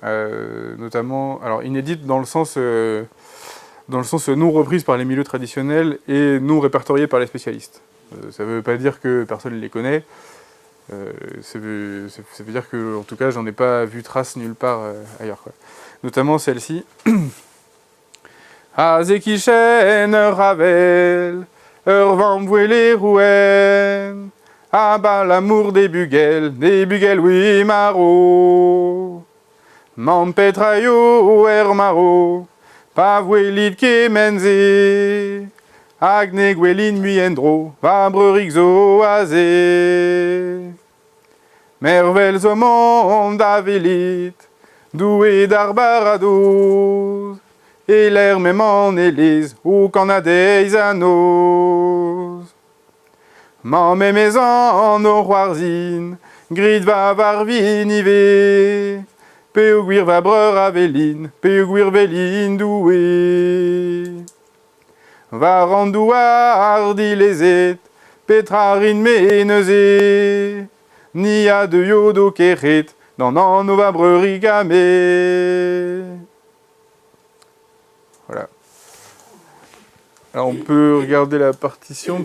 notamment, alors inédites dans le sens non reprise par les milieux traditionnels et non répertoriées par les spécialistes. Ça ne veut pas dire que personne ne les connaît, ça veut dire que, en tout cas, j'en ai pas vu trace nulle part ailleurs, quoi. Notamment celle-ci. Azekishen Ravel, Van les Rouen, ah bah l'amour des Bugel, oui maro. Mampetrayo Hermaro, Pavouelit Kemenze, Agne Gwelin Muendro, Vabrerixo Azé. Merveilles au monde Avelit, doué d'Arbarados, et l'air même en Élise, ou qu'en a des anneaux. Mamé maison au roirzine, grid va varvinivé. Peuguir va breur aveline, peuguir veline doué. Va randouar hardi les et, petrarine ménezé. Ni a de yodo keret, dans no va breurigame. Voilà. Alors on peut regarder la partition.